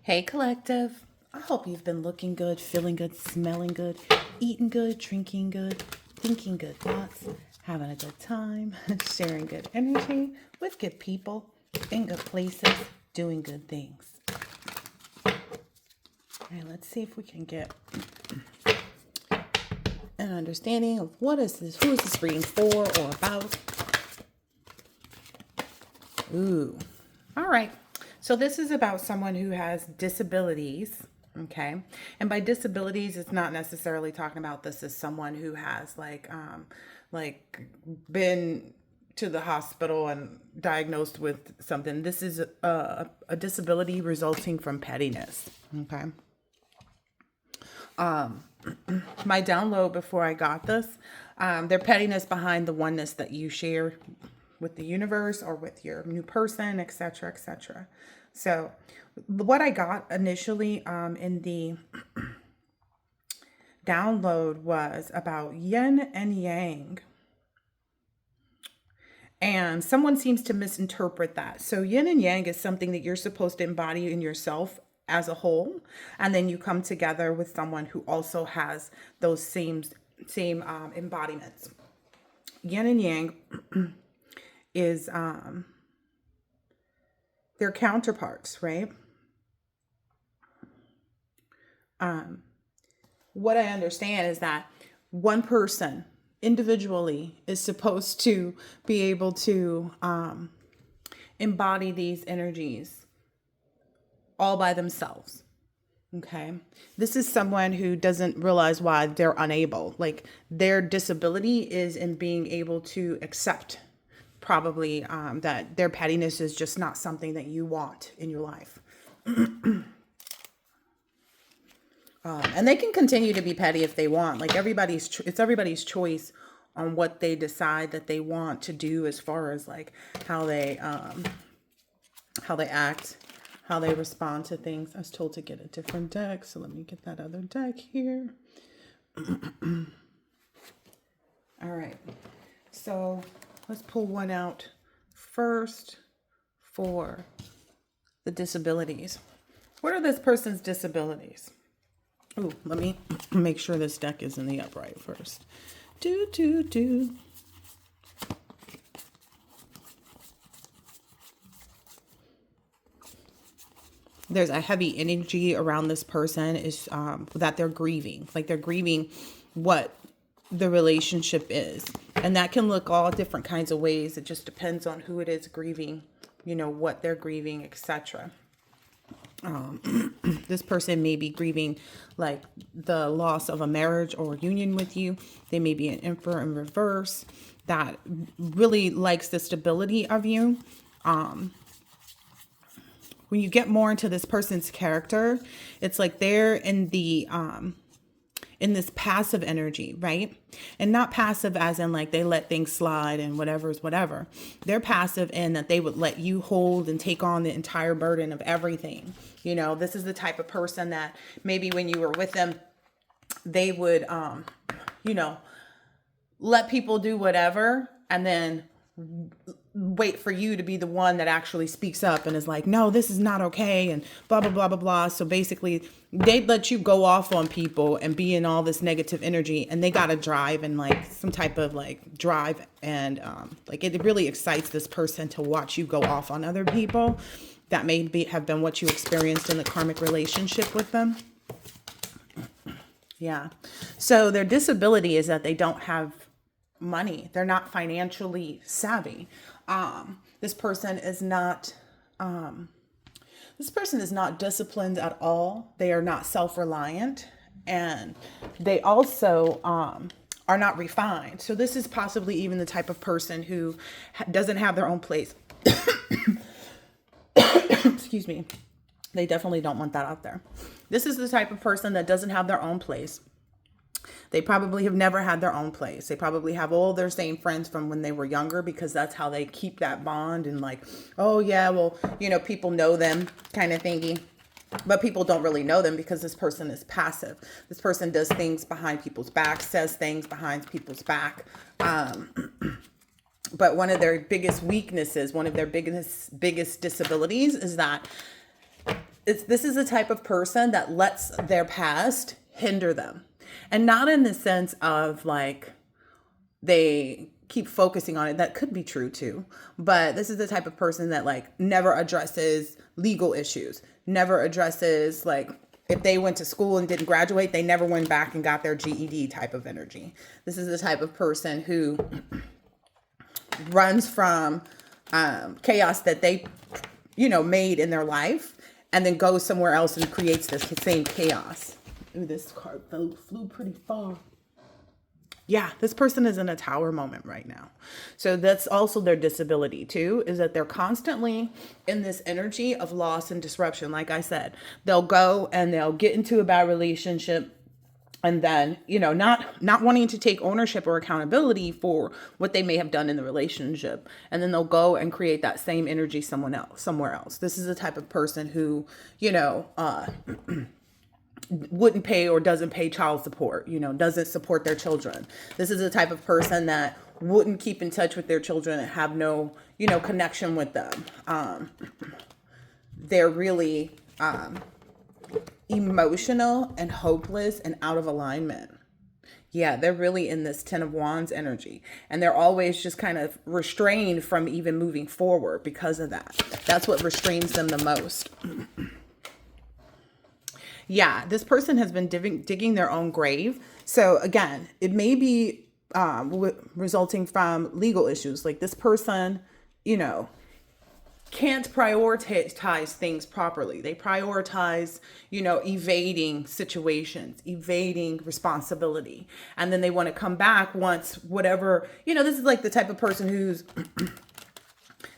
Hey, collective. I hope you've been looking good, feeling good, smelling good, eating good, drinking good, thinking good thoughts, having a good time, sharing good energy with good people, in good places, doing good things. All right, let's see if we can get an understanding of what is this, who is this reading for or about. Ooh, all right. So this is about someone who has disabilities, okay? And by disabilities, it's not necessarily talking about this as someone who has like been to the hospital and diagnosed with something. This is a disability resulting from pettiness, okay? My download before I got this, their pettiness behind the oneness that you share with the universe or with your new person, etc., etc. So what I got initially in the download was about yin and yang. And someone seems to misinterpret that. So yin and yang is something that you're supposed to embody in yourself as a whole. And then you come together with someone who also has those same embodiments. Yin and yang is their counterparts, right? What I understand is that one person individually is supposed to be able to embody these energies all by themselves. Okay. This is someone who doesn't realize why they're unable. Like their disability is in being able to accept probably that their pettiness is just not something that you want in your life. And they can continue to be petty if they want. Like it's everybody's choice on what they decide that they want to do as far as like how they act, how they respond to things. I was told to get a different deck, so let me get that other deck here. All right, so let's pull one out first for the disabilities. What are this person's disabilities? Oh, let me make sure this deck is in the upright first. There's a heavy energy around this person is that they're grieving. Like they're grieving what the relationship is. And that can look all different kinds of ways. It just depends on who it is grieving, what they're grieving, etc. This person may be grieving like the loss of a marriage or union with you. They may be an emperor in reverse that really likes the stability of you. When you get more into this person's character, it's like they're in the in this passive energy, right? And not passive as in like they let things slide and whatever's whatever. They're passive in that they would let you hold and take on the entire burden of everything. This is the type of person that maybe when you were with them, they would, let people do whatever and then wait for you to be the one that actually speaks up and is like, no, this is not okay, and blah, blah, blah, blah, blah. So basically, they'd let you go off on people and be in all this negative energy, and they got to drive and like some type of like drive. And like it really excites this person to watch you go off on other people. That may have been what you experienced in the karmic relationship with them. Yeah. So their disability is that they don't have money. They're not financially savvy. This person is not disciplined at all. They are not self-reliant, and they also are not refined. So this is possibly even the type of person who doesn't have their own place. Excuse me. They definitely don't want that out there. This is the type of person that doesn't have their own place. They probably have never had their own place. They probably have all their same friends from when they were younger, because that's how they keep that bond and like, oh yeah, well, people know them kind of thingy. But people don't really know them because this person is passive. This person does things behind people's back, says things behind people's back. But one of their biggest weaknesses, one of their biggest disabilities is that this is the type of person that lets their past hinder them. And not in the sense of like they keep focusing on it. That could be true too. But this is the type of person that like never addresses legal issues, never addresses like if they went to school and didn't graduate, they never went back and got their GED type of energy. This is the type of person who runs from chaos that they, made in their life and then goes somewhere else and creates this same chaos. Ooh, this card flew pretty far. Yeah, this person is in a tower moment right now. So that's also their disability too, is that they're constantly in this energy of loss and disruption. Like I said, they'll go and they'll get into a bad relationship and then, not wanting to take ownership or accountability for what they may have done in the relationship. And then they'll go and create that same energy somewhere else. This is the type of person who, wouldn't pay or doesn't pay child support, doesn't support their children. This is the type of person that wouldn't keep in touch with their children and have no, connection with them. They're really emotional and hopeless and out of alignment. Yeah, they're really in this 10 of Wands energy. And they're always just kind of restrained from even moving forward because of that. That's what restrains them the most. Yeah, this person has been digging their own grave. So again, it may be resulting from legal issues. Like this person, can't prioritize things properly. They prioritize, evading situations, evading responsibility. And then they want to come back once whatever, this is like the type of person who's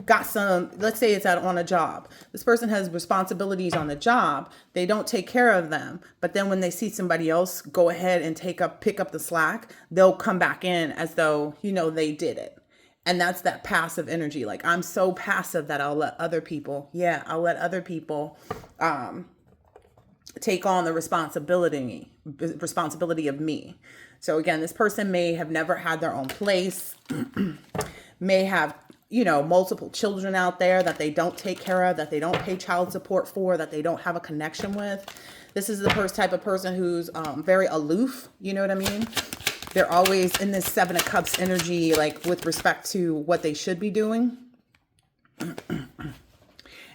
got some, let's say it's out on a job. This person has responsibilities on the job. They don't take care of them. But then when they see somebody else go ahead and pick up the slack, they'll come back in as though, they did it. And that's that passive energy. Like I'm so passive that I'll let other people take on the responsibility of me. So again, this person may have never had their own place, may have multiple children out there that they don't take care of, that they don't pay child support for, that they don't have a connection with. This is the first type of person who's very aloof. You know what I mean? They're always in this 7 of Cups energy, like with respect to what they should be doing.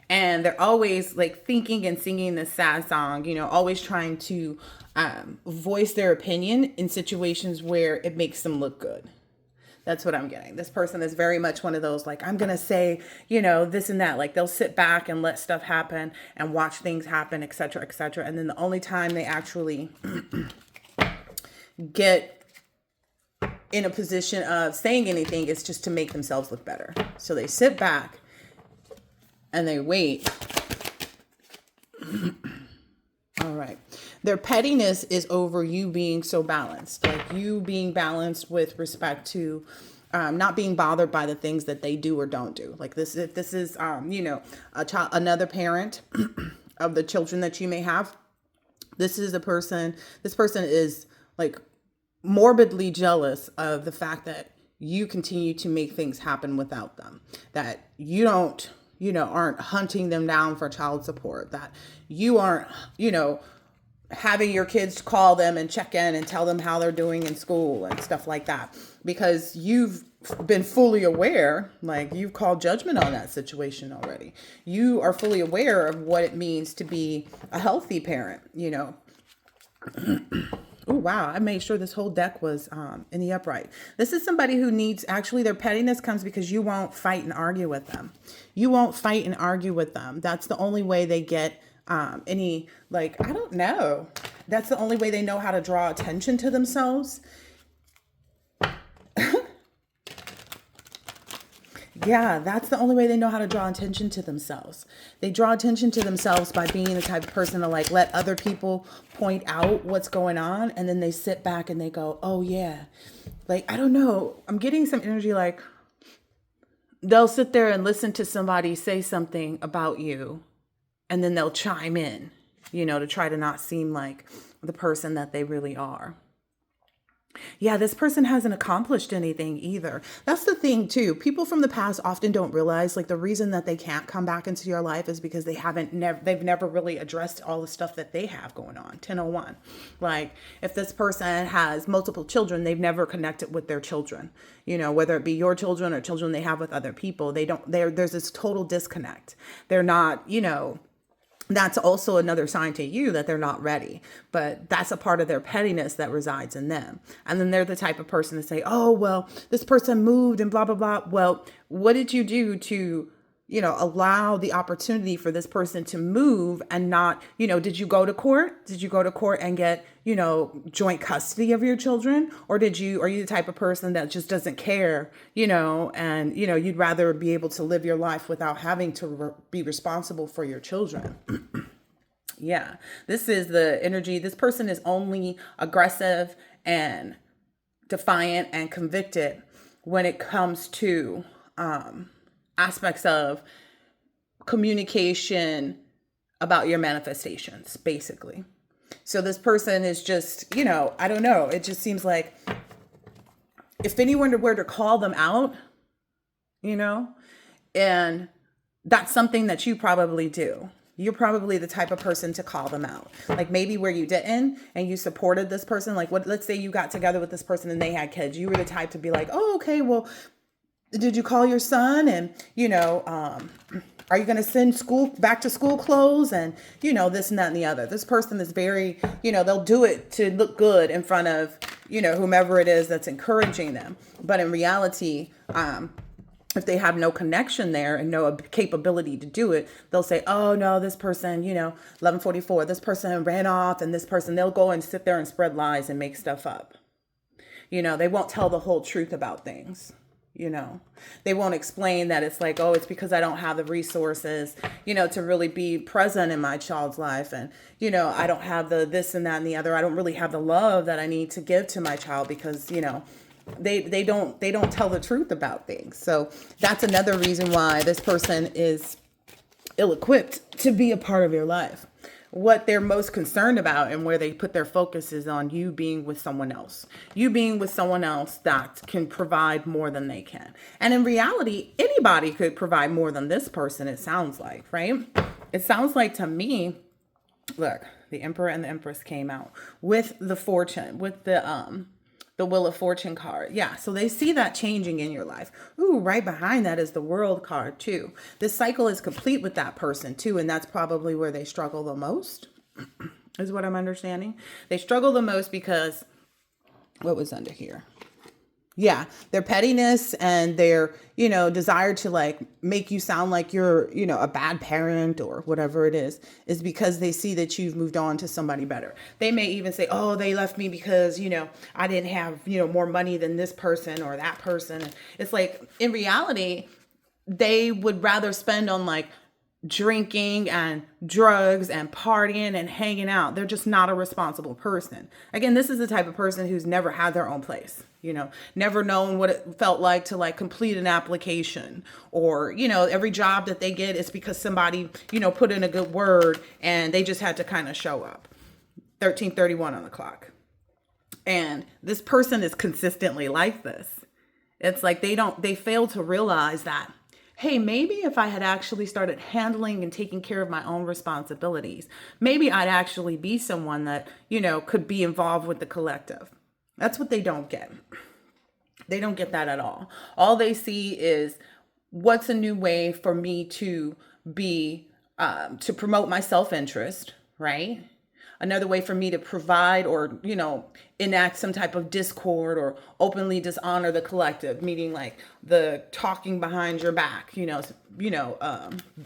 And they're always like thinking and singing this sad song, always trying to voice their opinion in situations where it makes them look good. That's what I'm getting. This person is very much one of those, like, I'm going to say, this and that. Like, they'll sit back and let stuff happen and watch things happen, et cetera, et cetera. And then the only time they actually get in a position of saying anything is just to make themselves look better. So they sit back and they wait. All right. Their pettiness is over you being so balanced, like you being balanced with respect to not being bothered by the things that they do or don't do. Like this, if this is, another parent of the children that you may have, this person is like morbidly jealous of the fact that you continue to make things happen without them, that you don't, aren't hunting them down for child support, that you aren't, having your kids call them and check in and tell them how they're doing in school and stuff like that, because you've been fully aware, like you've called judgment on that situation already. You are fully aware of what it means to be a healthy parent, Oh, wow. I made sure this whole deck was in the upright. This is somebody who needs, actually their pettiness comes because you won't fight and argue with them. You won't fight and argue with them. That's the only way they get any, like, I don't know. That's the only way they know how to draw attention to themselves. Yeah, that's the only way they know how to draw attention to themselves. They draw attention to themselves by being the type of person to like let other people point out what's going on. And then they sit back and they go, oh yeah. Like, I don't know. I'm getting some energy like they'll sit there and listen to somebody say something about you. And then they'll chime in, to try to not seem like the person that they really are. Yeah, this person hasn't accomplished anything either. That's the thing too. People from the past often don't realize like the reason that they can't come back into your life is because they've never really addressed all the stuff that they have going on. 1001. Like if this person has multiple children, they've never connected with their children. Whether it be your children or children they have with other people, there's this total disconnect. They're not, that's also another sign to you that they're not ready, but that's a part of their pettiness that resides in them. And then they're the type of person to say, oh, well, this person moved and blah, blah, blah. Well, what did you do to, allow the opportunity for this person to move and not, did you go to court? Did you go to court and get, joint custody of your children? Or are you the type of person that just doesn't care, and, you'd rather be able to live your life without having to be responsible for your children? Yeah, this is the energy. This person is only aggressive and defiant and convicted when it comes to, aspects of communication about your manifestations, basically. So this person is just, I don't know. It just seems like if anyone were to call them out, and that's something that you probably do. You're probably the type of person to call them out. Like maybe where you didn't and you supported this person. Like let's say you got together with this person and they had kids. You were the type to be like, oh, okay, well, did you call your son? And, are you going to send back to school clothes? And, this and that and the other. This person is very, they'll do it to look good in front of, whomever it is that's encouraging them. But in reality, if they have no connection there and no capability to do it, they'll say, oh, no, this person, 1144, this person ran off and this person, they'll go and sit there and spread lies and make stuff up. They won't tell the whole truth about things. They won't explain that it's like, oh, it's because I don't have the resources, to really be present in my child's life. And, I don't have the this and that and the other. I don't really have the love that I need to give to my child because, they don't tell the truth about things. So that's another reason why this person is ill-equipped to be a part of your life. What they're most concerned about and where they put their focus is on you being with someone else. You being with someone else that can provide more than they can. And in reality, anybody could provide more than this person, it sounds like, right? It sounds like to me, look, the Emperor and the Empress came out with the fortune, with the Wheel of Fortune card. Yeah, so they see that changing in your life. Ooh, right behind that is the World card too. This cycle is complete with that person too, and that's probably where they struggle the most, is what I'm understanding. They struggle the most because, what was under here? Yeah, their pettiness and their, desire to like make you sound like you're, a bad parent or whatever it is because they see that you've moved on to somebody better. They may even say, oh, they left me because, I didn't have, more money than this person or that person. It's like, in reality, they would rather spend on like drinking and drugs and partying and hanging out. They're just not a responsible person. Again, this is the type of person who's never had their own place, never known what it felt like to like complete an application or, every job that they get is because somebody, put in a good word and they just had to kind of show up. 1331 on the clock. And this person is consistently like this. It's like they fail to realize that, hey, maybe if I had actually started handling and taking care of my own responsibilities, maybe I'd actually be someone that, could be involved with the collective. That's what they don't get. They don't get that at all. All they see is what's a new way for me to be, to promote my self-interest, right? Another way for me to provide or, enact some type of discord or openly dishonor the collective, meaning like the talking behind your back,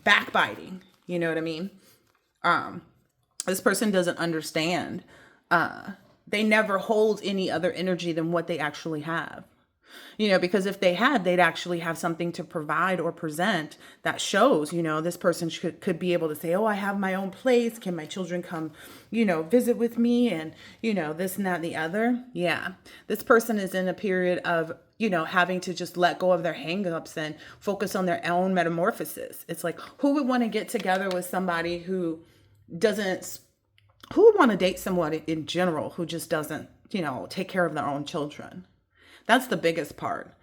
backbiting, you know what I mean? This person doesn't understand. They never hold any other energy than what they actually have. Because if they had, they'd actually have something to provide or present that shows, this person could be able to say, oh, I have my own place. Can my children come, visit with me? And, this and that and the other. Yeah. This person is in a period of, having to just let go of their hangups and focus on their own metamorphosis. It's like, who would want to get together with somebody who would want to date someone in general who just doesn't take care of their own children. That's the biggest part.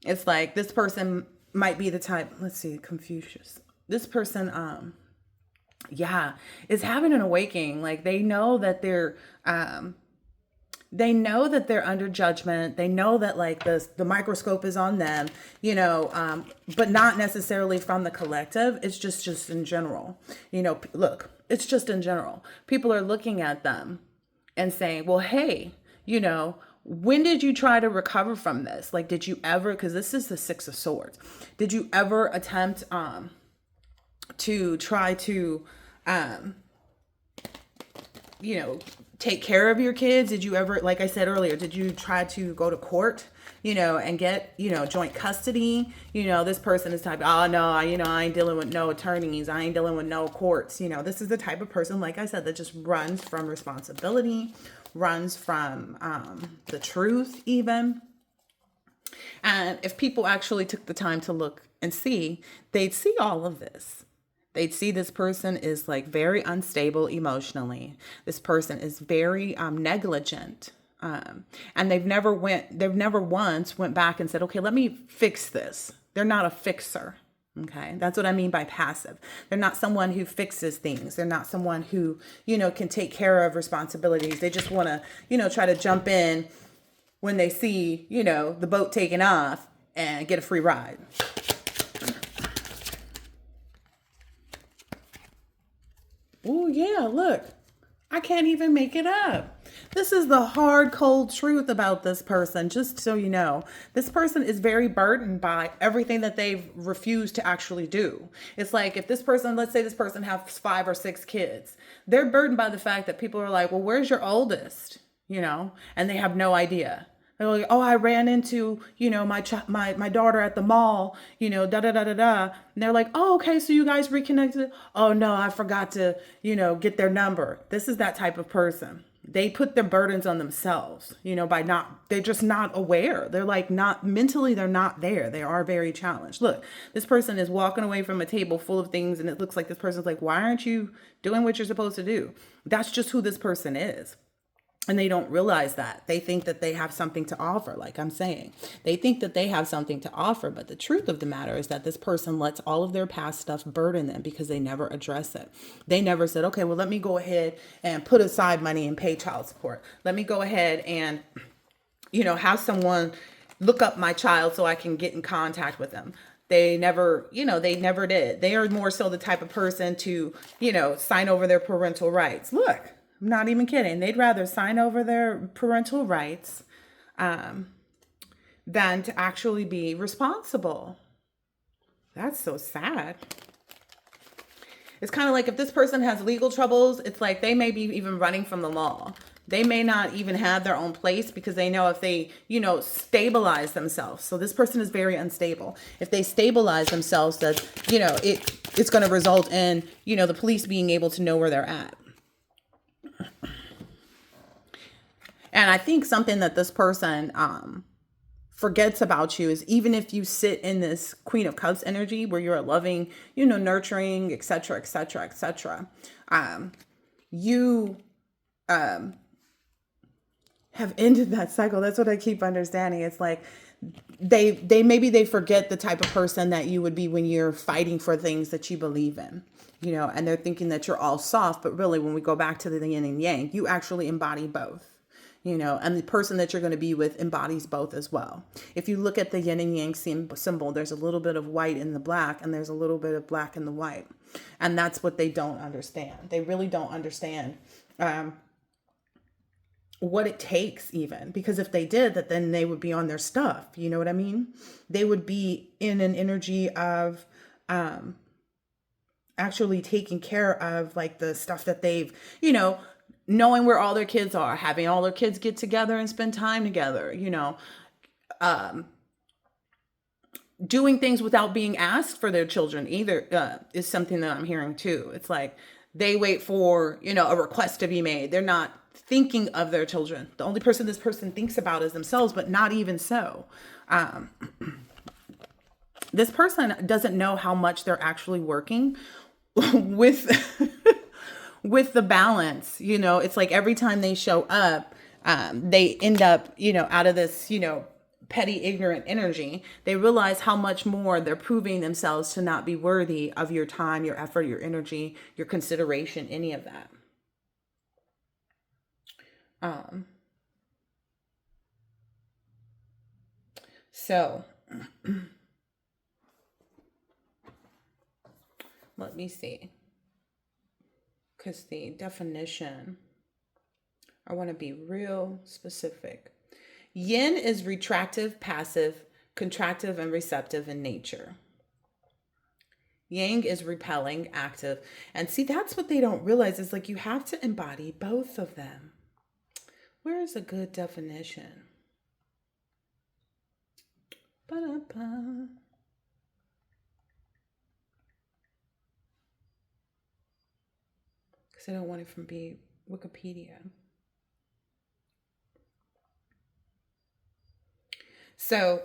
It's like this person might be the type, let's see, Confucius. This person, is having an awakening. Like they know that they're under judgment. They know that like the microscope is on them, but not necessarily from the collective. It's just in general. Look, it's just in general. People are looking at them and saying, well, hey, when did you try to recover from this? Like, did you ever, because this is the Six of Swords, did you ever attempt to try to, take care of your kids? Did you ever, like I said earlier, did you try to go to court, and get, joint custody? This person is type, oh no, I ain't dealing with no attorneys. I ain't dealing with no courts. This is the type of person, like I said, that just runs from responsibility, runs from the truth even. And if people actually took the time to look and see, they'd see all of this. They'd see this person is like very unstable emotionally. This person is very negligent. And they've never once went back and said, okay, let me fix this. They're not a fixer. Okay. That's what I mean by passive. They're not someone who fixes things. They're not someone who, can take care of responsibilities. They just want to, try to jump in when they see, the boat taking off and get a free ride. Oh yeah, look, I can't even make it up. This is the hard, cold truth about this person, just so you know. This person is very burdened by everything that they've refused to actually do. It's like if this person, let's say this person has 5 or 6 kids, they're burdened by the fact that people are like, well, where's your oldest? And they have no idea. They're like, oh, I ran into, my daughter at the mall, da da da da da. And they're like, oh, okay, so you guys reconnected? Oh no, I forgot to, get their number. This is that type of person. They put their burdens on themselves, they're just not aware. They're like not mentally, they're not there. They are very challenged. Look, this person is walking away from a table full of things. And it looks like this person's like, why aren't you doing what you're supposed to do? That's just who this person is. And they don't realize that. They think that they have something to offer, like I'm saying. They think that they have something to offer, but the truth of the matter is that this person lets all of their past stuff burden them because they never address it. They never said, okay, well, let me go ahead and put aside money and pay child support. Let me go ahead and, have someone look up my child so I can get in contact with them. They never did. They are more so the type of person to, sign over their parental rights. Look. I'm not even kidding. They'd rather sign over their parental rights than to actually be responsible. That's so sad. It's kind of like if this person has legal troubles, it's like they may be even running from the law. They may not even have their own place because they know if they, stabilize themselves. So this person is very unstable. If they stabilize themselves, that, it's going to result in, the police being able to know where they're at. And I think something that this person forgets about you is even if you sit in this Queen of Cups energy where you're loving, nurturing, etc., etc., etc., you have ended that cycle. That's what I keep understanding. It's like they forget the type of person that you would be when you're fighting for things that you believe in. And they're thinking that you're all soft, but really when we go back to the yin and yang, you actually embody both. And the person that you're going to be with embodies both as well. If you look at the yin and yang symbol, there's a little bit of white in the black and there's a little bit of black in the white. And that's what they don't understand. They really don't understand what it takes even, because if they did that, then they would be on their stuff. You know what I mean? They would be in an energy of actually taking care of like the stuff that they've, knowing where all their kids are, having all their kids get together and spend time together, doing things without being asked for their children either is something that I'm hearing too. It's like they wait for, a request to be made. They're not thinking of their children. The only person this person thinks about is themselves, but not even so. This person doesn't know how much they're actually working with with the balance. It's like every time they show up, they end up, out of this, petty, ignorant energy, they realize how much more they're proving themselves to not be worthy of your time, your effort, your energy, your consideration, any of that. So let me see, because the definition, I want to be real specific. Yin is retractive, passive, contractive, and receptive in nature. Yang is repelling, active. And see, that's what they don't realize is like you have to embody both of them. Where is a good definition? Ba-da-ba. Because I don't want it from Wikipedia. So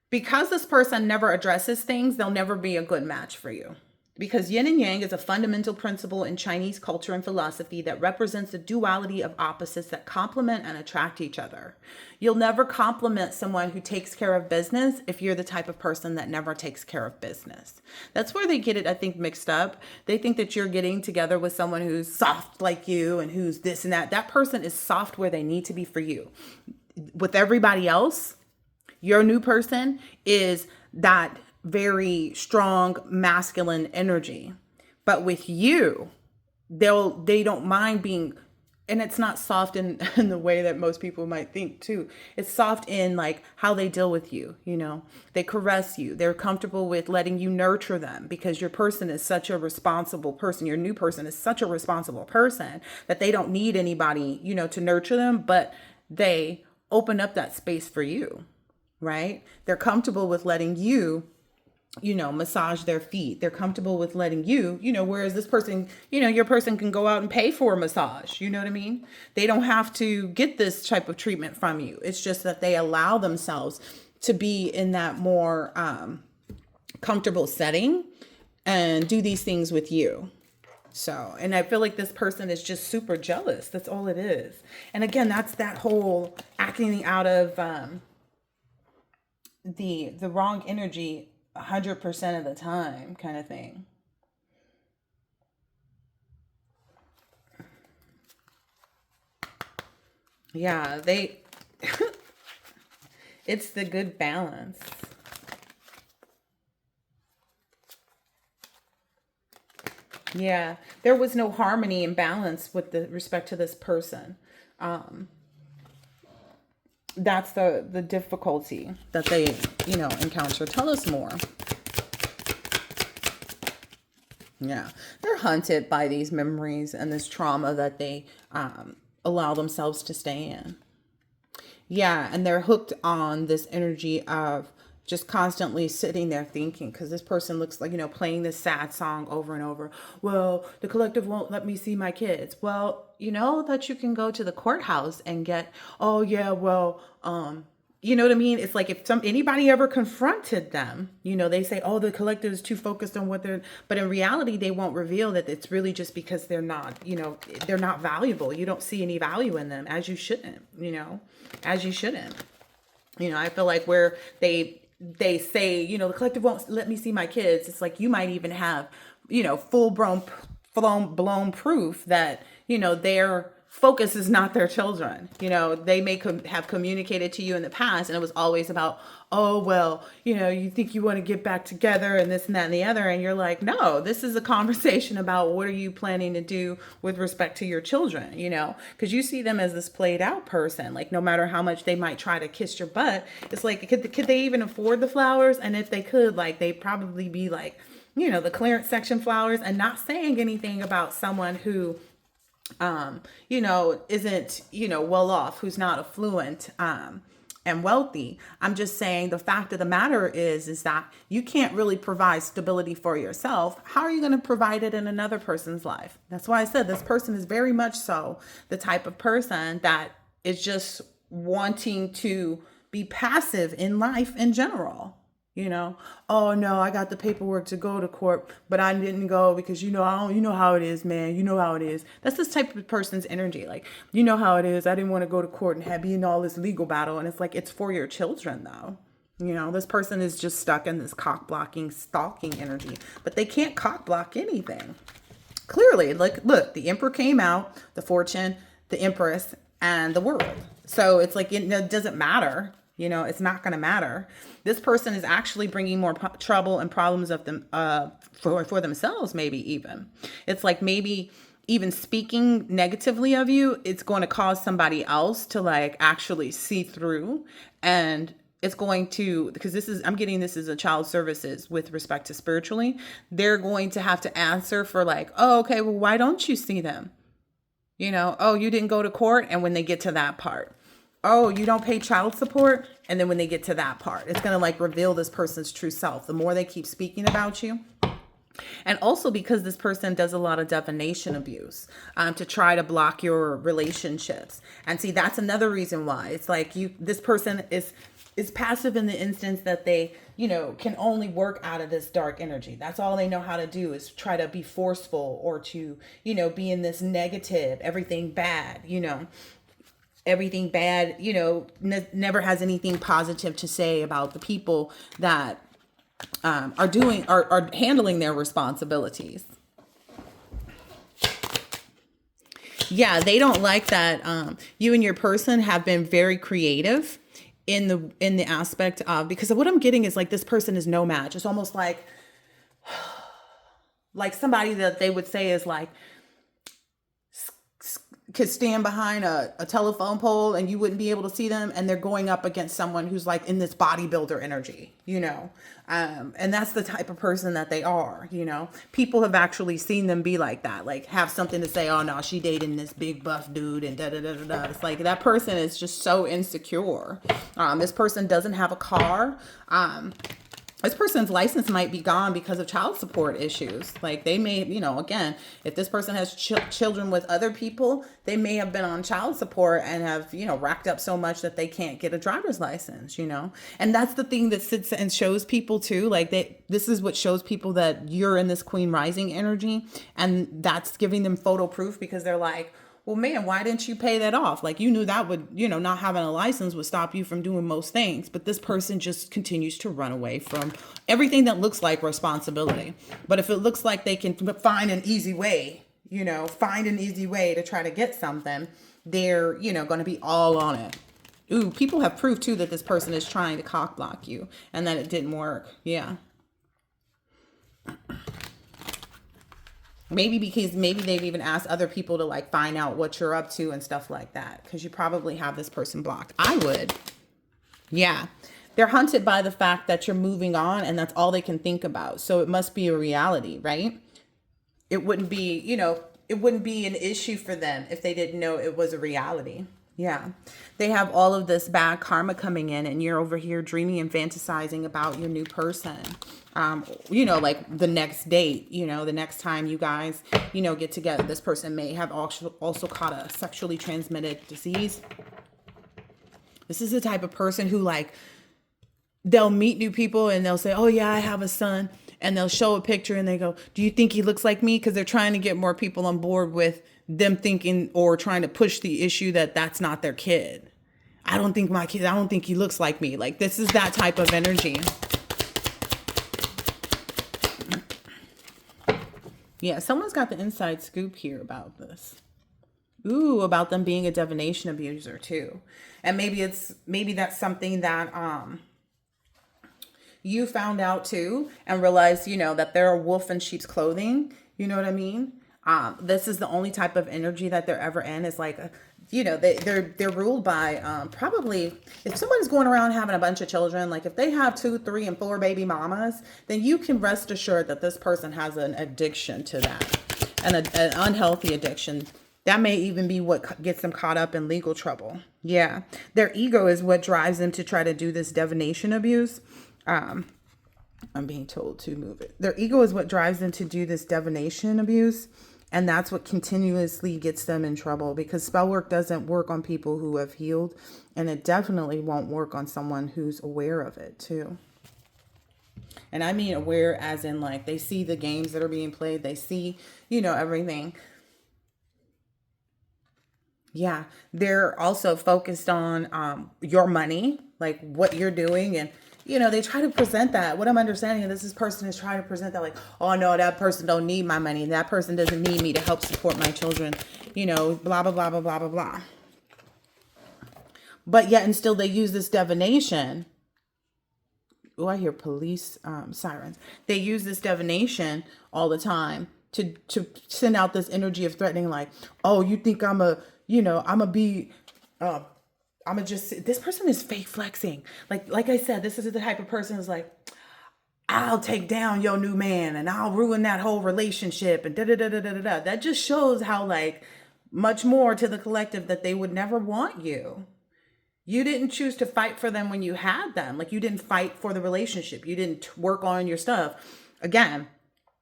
because this person never addresses things, they'll never be a good match for you. Because yin and yang is a fundamental principle in Chinese culture and philosophy that represents the duality of opposites that complement and attract each other. You'll never compliment someone who takes care of business if you're the type of person that never takes care of business. That's where they get it, I think, mixed up. They think that you're getting together with someone who's soft like you and who's this and that. That person is soft where they need to be for you. With everybody else, your new person is that very strong masculine energy. But with you, they don't mind being, and it's not soft in the way that most people might think too. It's soft in like how they deal with you, They caress you. They're comfortable with letting you nurture them because your person is such a responsible person. Your new person is such a responsible person that they don't need anybody, to nurture them, but they open up that space for you, right? They're comfortable with letting you, massage their feet. They're comfortable with letting you, whereas this person, your person can go out and pay for a massage. You know what I mean? They don't have to get this type of treatment from you. It's just that they allow themselves to be in that more comfortable setting and do these things with you. So, and I feel like this person is just super jealous. That's all it is. And again, that's that whole acting out of the wrong energy 100% of the time kind of thing. Yeah, it's the good balance. Yeah, there was no harmony and balance with the respect to this person. That's the difficulty that they, encounter. Tell us more. Yeah, they're hunted by these memories and this trauma that they allow themselves to stay in. Yeah, and they're hooked on this energy of just constantly sitting there thinking, because this person looks like, playing this sad song over and over. Well, the collective won't let me see my kids. Well, that you can go to the courthouse and get, oh yeah, well, you know what I mean? It's like if anybody ever confronted them, they say, oh, the collective is too focused on what but in reality, they won't reveal that it's really just because they're not, they're not valuable. You don't see any value in them, as you shouldn't, as you shouldn't. I feel like where they say, the collective won't let me see my kids. It's like you might even have, full blown proof that, their focus is not their children. They may have communicated to you in the past and it was always about, oh, well, you think you want to get back together and this and that and the other. And you're like, no, this is a conversation about what are you planning to do with respect to your children, because you see them as this played out person. Like no matter how much they might try to kiss your butt, it's like, could they even afford the flowers? And if they could, like, they'd probably be like, the clearance section flowers, and not saying anything about someone who isn't, well off, who's not affluent, and wealthy. I'm just saying the fact of the matter is that you can't really provide stability for yourself. How are you going to provide it in another person's life? That's why I said this person is very much so the type of person that is just wanting to be passive in life in general. You know, oh no, I got the paperwork to go to court, but I didn't go because I don't, you know how it is, man. You know how it is. That's this type of person's energy. Like, you know how it is. I didn't want to go to court and be in all this legal battle. And it's like, it's for your children though. You know, this person is just stuck in this cock blocking, stalking energy, but they can't cock block anything. Clearly, like, look, the Emperor came out, the Fortune, the Empress, and the World. So it's like, it doesn't matter. You know, it's not going to matter. This person is actually bringing more trouble and problems of them for themselves, maybe even. It's like maybe even speaking negatively of you, it's going to cause somebody else to like actually see through. And it's going to, because I'm getting this as a child services with respect to spiritually, they're going to have to answer for like, oh, okay, well, why don't you see them? You know, oh, you didn't go to court. And when they get to that part, oh, you don't pay child support. And then when they get to that part, it's going to like reveal this person's true self. The more they keep speaking about you. And also because this person does a lot of divination abuse to try to block your relationships. And see, that's another reason why it's like this person is passive in the instance that they, you know, can only work out of this dark energy. That's all they know how to do is try to be forceful or to, you know, be in this negative, everything bad, you know. Everything bad, you know, never has anything positive to say about the people that are handling their responsibilities. Yeah, they don't like that. You and your person have been very creative in the aspect of, because what I'm getting is like this person is no match. It's almost like somebody that they would say is like, could stand behind a telephone pole and you wouldn't be able to see them, and they're going up against someone who's like in this bodybuilder energy, you know, and that's the type of person that they are. You know, people have actually seen them be like that, like have something to say, oh no, she dating this big buff dude and da da da da da. It's like that person is just so insecure. This person doesn't have a car. This person's license might be gone because of child support issues. Like they may, you know, again, if this person has children with other people, they may have been on child support and have, you know, racked up so much that they can't get a driver's license, you know. And that's the thing that sits and shows people too. Like this is what shows people that you're in this Queen Rising energy, and that's giving them photo proof, because they're like, well, man, why didn't you pay that off? Like, you knew that would, you know, not having a license would stop you from doing most things. But this person just continues to run away from everything that looks like responsibility. But if it looks like they can find an easy way, you know, to try to get something, they're, you know, going to be all on it. Ooh, people have proof too that this person is trying to cock block you and that it didn't work. Yeah. Maybe because they've even asked other people to like find out what you're up to and stuff like that, because you probably have this person blocked. I would. Yeah. They're hunted by the fact that you're moving on, and that's all they can think about. So it must be a reality, right? It wouldn't be, you know, it wouldn't be an issue for them if they didn't know it was a reality. Yeah. They have all of this bad karma coming in, and you're over here dreaming and fantasizing about your new person. You know, like the next date, you know, the next time you guys, you know, get together, this person may have also caught a sexually transmitted disease. This is the type of person who like, they'll meet new people and they'll say, oh yeah, I have a son. And they'll show a picture and they go, do you think he looks like me? Because they're trying to get more people on board with them thinking, or trying to push the issue that that's not their kid. I don't think he looks like me. Like, this is that type of energy. Yeah, someone's got the inside scoop here about this. Ooh, about them being a divination abuser too. And maybe that's something that you found out too, and realized, you know, that they're a wolf in sheep's clothing. You know what I mean? This is the only type of energy that they're ever in, is like, you know, they're ruled by probably, if someone's going around having a bunch of children, like if they have 2, 3, and 4 baby mamas, then you can rest assured that this person has an addiction to that, and an unhealthy addiction. That may even be what gets them caught up in legal trouble. Yeah. Their ego is what drives them to try to do this divination abuse. I'm being told to move it. Their ego is what drives them to do this divination abuse. And that's what continuously gets them in trouble, because spell work doesn't work on people who have healed. And it definitely won't work on someone who's aware of it too. And I mean aware as in like they see the games that are being played. They see, you know, everything. Yeah. They're also focused on your money, like what you're doing. And, you know, they try to present that. What I'm understanding is this person is trying to present that like, oh no, that person don't need my money. That person doesn't need me to help support my children, you know, blah, blah, blah, blah, blah, blah, blah. But yet and still they use this divination. Oh, I hear police sirens. They use this divination all the time to send out this energy of threatening, like, oh, you think I'm a, you know, I'm gonna be, I'm gonna just, this person is fake flexing. Like I said, this is the type of person who's like, I'll take down your new man and I'll ruin that whole relationship and da da da da da da. That just shows how like much more to the collective that they would never want you. You didn't choose to fight for them when you had them. Like you didn't fight for the relationship. You didn't work on your stuff. Again,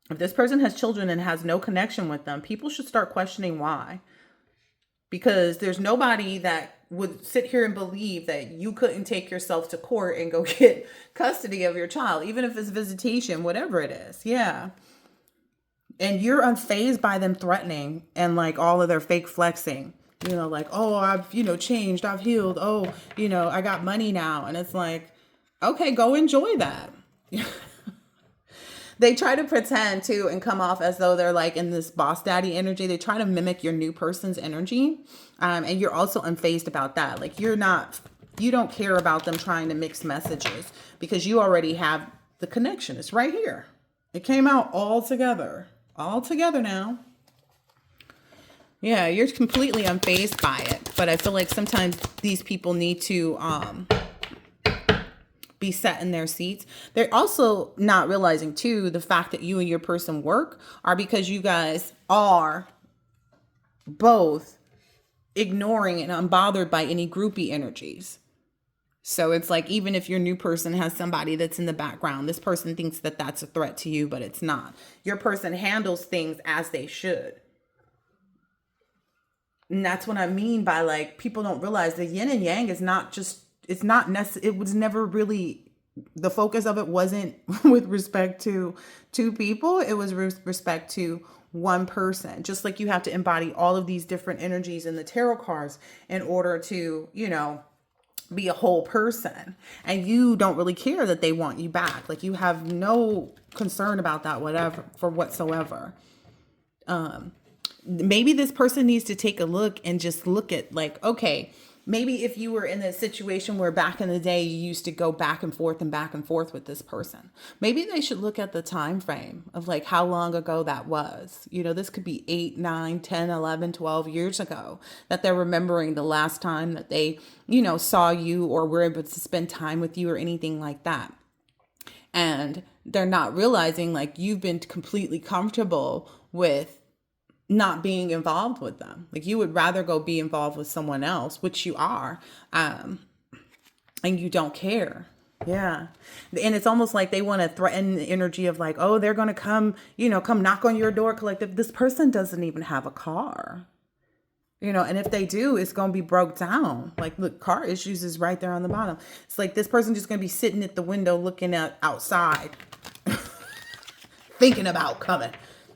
if this person has children and has no connection with them, people should start questioning why. Because there's nobody that would sit here and believe that you couldn't take yourself to court and go get custody of your child, even if it's visitation, whatever it is. Yeah. And you're unfazed by them threatening and like all of their fake flexing. You know, like, oh, I've, you know, changed, I've healed. Oh, you know, I got money now. And it's like, okay, go enjoy that. They try to pretend too and come off as though they're like in this boss daddy energy. They try to mimic your new person's energy. And you're also unfazed about that. Like you don't care about them trying to mix messages because you already have the connection. It's right here. It came out all together now. Yeah, you're completely unfazed by it. But I feel like sometimes these people need to be set in their seats. They're also not realizing too the fact that you and your person work are because you guys are both ignoring and unbothered by any groupie energies. So it's like, even if your new person has somebody that's in the background, this person thinks that that's a threat to you, but it's not. Your person handles things as they should. And that's what I mean by like, people don't realize the yin and yang is not just, it's not necessary. It was never really, the focus of it wasn't with respect to two people. It was with respect to one person. Just like you have to embody all of these different energies in the tarot cards in order to, you know, be a whole person. And you don't really care that they want you back. Like you have no concern about that, whatsoever. Maybe this person needs to take a look and just look at like, okay, maybe if you were in a situation where back in the day you used to go back and forth with this person, maybe they should look at the time frame of like how long ago that was. You know, this could be 8, 9, 10, 11, 12 years ago that they're remembering the last time that they, you know, saw you or were able to spend time with you or anything like that. And they're not realizing like you've been completely comfortable with not being involved with them. Like you would rather go be involved with someone else, which you are, and you don't care. Yeah. And it's almost like they want to threaten the energy of like, oh, they're going to come, you know, come knock on your door collective. This person doesn't even have a car, you know, and if they do, it's going to be broke down. Like, look, car issues is right there on the bottom. It's like this person just going to be sitting at the window looking at outside, thinking about coming.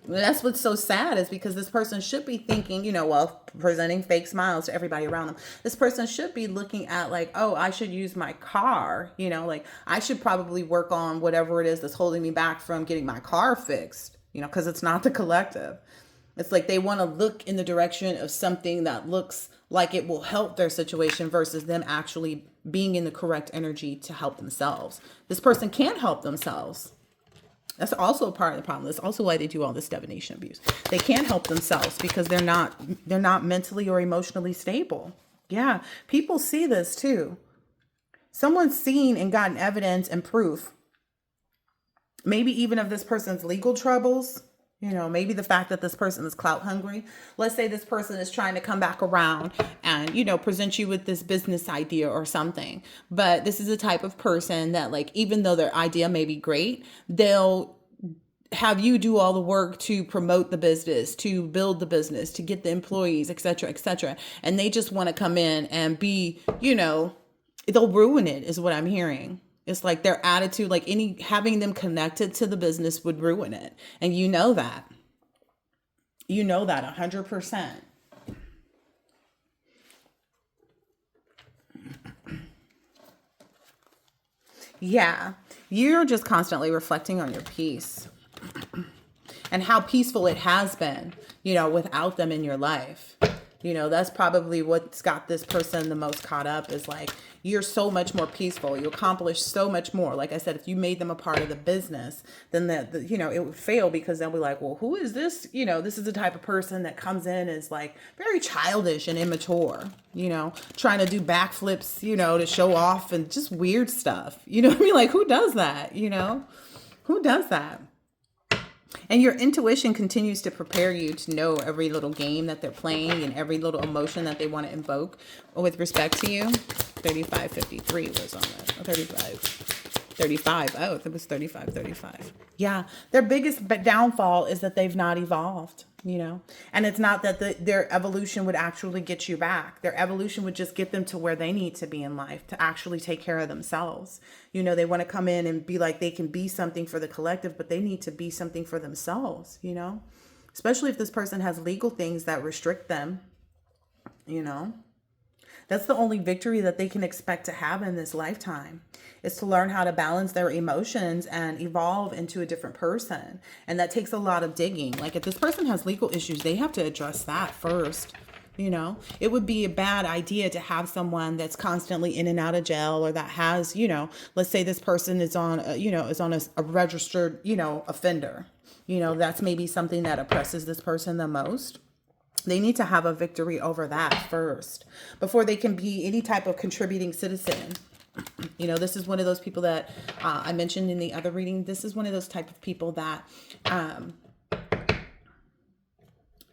That's what's so sad is because this person should be thinking, you know, well, presenting fake smiles to everybody around them. This person should be looking at like, oh, I should use my car, you know, like I should probably work on whatever it is that's holding me back from getting my car fixed, you know, because it's not the collective. It's like they want to look in the direction of something that looks like it will help their situation versus them actually being in the correct energy to help themselves. This person can't help themselves. That's also a part of the problem. That's also why they do all this divination abuse. They can't help themselves because they're not mentally or emotionally stable. Yeah, people see this too. Someone's seen and gotten evidence and proof. Maybe even of this person's legal troubles. You know, maybe the fact that this person is clout hungry. Let's say this person is trying to come back around and, you know, present you with this business idea or something. But this is the type of person that like, even though their idea may be great, they'll have you do all the work to promote the business, to build the business, to get the employees, et cetera, et cetera. And they just want to come in and be, you know, they'll ruin it is what I'm hearing. It's like their attitude, like having them connected to the business would ruin it. And you know that. You know that 100%. Yeah. You're just constantly reflecting on your peace and how peaceful it has been, without them in your life. That's probably what's got this person the most caught up, is like, you're so much more peaceful. You accomplish so much more. Like I said, if you made them a part of the business, then it would fail, because they'll be like, well, who is this? This is the type of person that comes in as like very childish and immature, trying to do backflips, to show off and just weird stuff. You know what I mean? Like, who does that? Who does that? And your intuition continues to prepare you to know every little game that they're playing and every little emotion that they want to invoke with respect to you. 3553 was on that. Oh, 35. Oh, it was 35. Yeah. Their biggest downfall is that they've not evolved, and it's not that their evolution would actually get you back. Their evolution would just get them to where they need to be in life to actually take care of themselves. They want to come in and be like, they can be something for the collective, but they need to be something for themselves, especially if this person has legal things that restrict them, That's the only victory that they can expect to have in this lifetime, is to learn how to balance their emotions and evolve into a different person. And that takes a lot of digging. Like, if this person has legal issues, they have to address that first. It would be a bad idea to have someone that's constantly in and out of jail, or that has, let's say this person is on, a registered, offender. That's maybe something that oppresses this person the most. They need to have a victory over that first before they can be any type of contributing citizen. This is one of those people that I mentioned in the other reading. This is one of those type of people that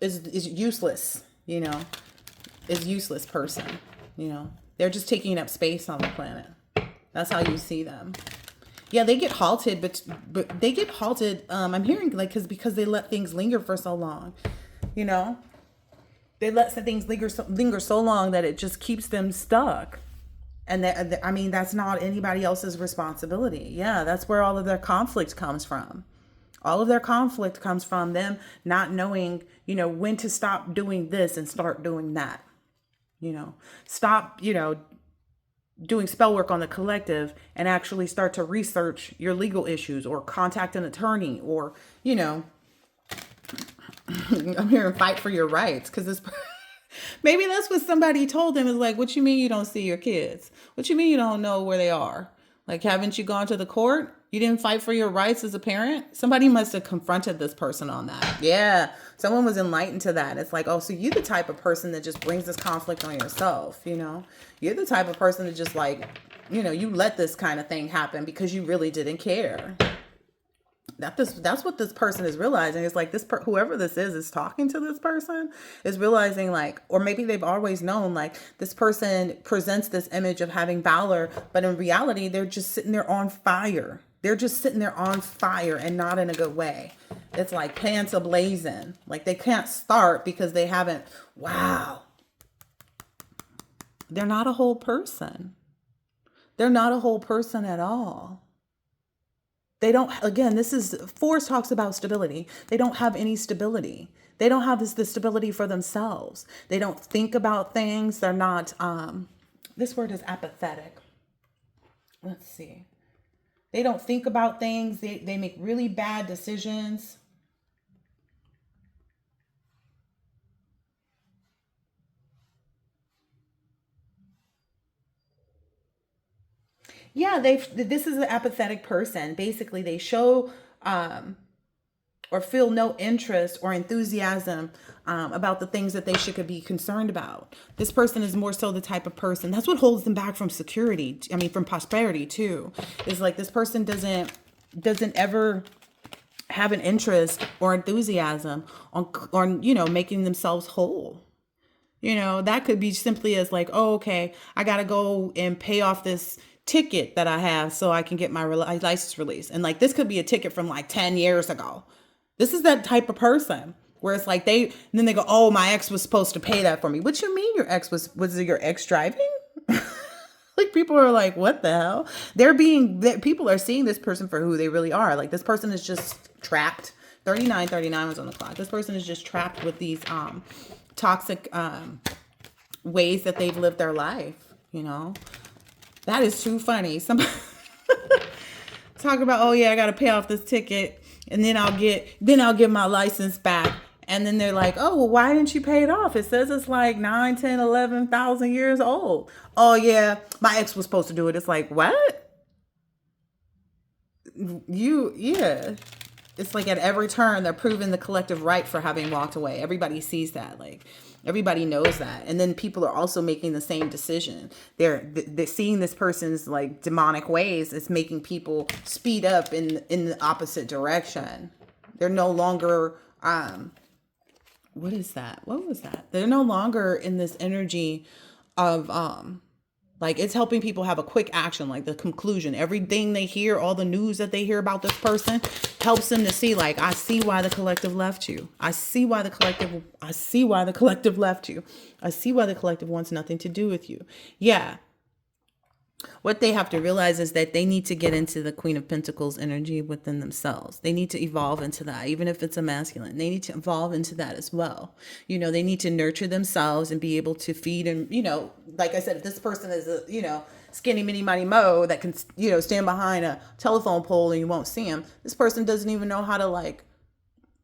is useless, is useless person. They're just taking up space on the planet. That's how you see them. Yeah, they get halted, but they get halted. I'm hearing like because they let things linger for so long, They let some things linger so long that it just keeps them stuck. And that's not anybody else's responsibility. Yeah, that's where all of their conflict comes from. All of their conflict comes from them not knowing, when to stop doing this and start doing that. Stop, doing spell work on the collective and actually start to research your legal issues, or contact an attorney, or, I'm here and fight for your rights, because this maybe that's what somebody told them, is like, what you mean you don't see your kids? What you mean you don't know where they are? Like, haven't you gone to the court? You didn't fight for your rights as a parent? Somebody must have confronted this person on that. Yeah, someone was enlightened to that. It's like, oh, so you're the type of person that just brings this conflict on yourself, You're the type of person that just like, you let this kind of thing happen because you really didn't care. That's what this person is realizing. It's like whoever this is talking to this person is realizing, like, or maybe they've always known, like, this person presents this image of having valor, but in reality, they're just sitting there on fire. They're just sitting there on fire, and not in a good way. It's like pants ablazing. Like, they can't start because they haven't. Wow. They're not a whole person. They're not a whole person at all. They don't, again, Force talks about stability. They don't have any stability. They don't have the stability for themselves. They don't think about things. They're not, this word is apathetic. Let's see. They don't think about things. They make really bad decisions. Yeah, this is an apathetic person. Basically, they show or feel no interest or enthusiasm about the things that they should be concerned about. This person is more so the type of person. That's what holds them back from security. From prosperity too. Is like this person doesn't ever have an interest or enthusiasm on making themselves whole. That could be simply as like, oh, okay, I got to go and pay off this ticket that I have so I can get my license released. And like, this could be a ticket from like 10 years ago. This is that type of person where it's like then they go, oh, my ex was supposed to pay that for me. What you mean your ex was it your ex driving? Like people are like, what the hell? People are seeing this person for who they really are. Like this person is just trapped. 39 was on the clock. This person is just trapped with these toxic ways that they've lived their life, you know? That is too funny. Somebody talk about, oh yeah, I got to pay off this ticket and then I'll get my license back. And then they're like, oh, well, why didn't you pay it off? It says it's like 9, 10, 11,000 years old. Oh yeah, my ex was supposed to do it. It's like, what? Yeah. It's like at every turn, they're proving the collective right for having walked away. Everybody sees that. Like everybody knows that. And then people are also making the same decision. They're seeing this person's like demonic ways. It's making people speed up in the opposite direction. They're no longer, what is that? What was that? They're no longer in this energy of, like it's helping people have a quick action, like the conclusion. Everything they hear, all the news that they hear about this person helps them to see, like, I see why the collective left you. I see why the collective left you. I see why the collective wants nothing to do with you. Yeah. What they have to realize is that they need to get into the Queen of Pentacles energy within themselves. They need to evolve into that, even if it's a masculine. They need to evolve into that as well. You know, they need to nurture themselves and be able to feed. And, you know, like I said, if this person is a, you know, skinny, mini, mighty, mo that can, you know, stand behind a telephone pole and you won't see him. This person doesn't even know how to like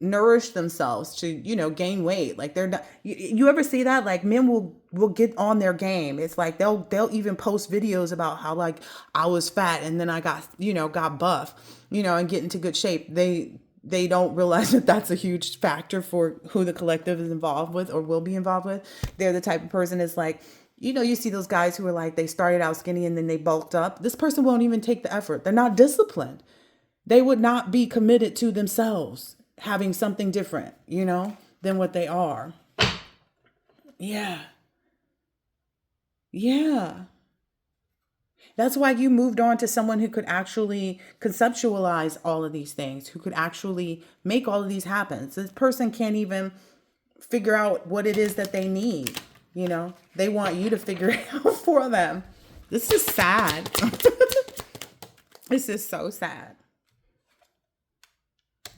nourish themselves to, you know, gain weight. Like they're not, you ever see that? Like men will get on their game. It's like they'll even post videos about how like I was fat and then I got buff, you know, and get into good shape. They don't realize that that's a huge factor for who the collective is involved with or will be involved with. They're the type of person is like, you know, you see those guys who are like, they started out skinny and then they bulked up. This person won't even take the effort. They're not disciplined. They would not be committed to themselves having something different, you know, than what they are. Yeah. Yeah. That's why you moved on to someone who could actually conceptualize all of these things, who could actually make all of these happen. So this person can't even figure out what it is that they need. You know, they want you to figure it out for them. This is sad. This is so sad.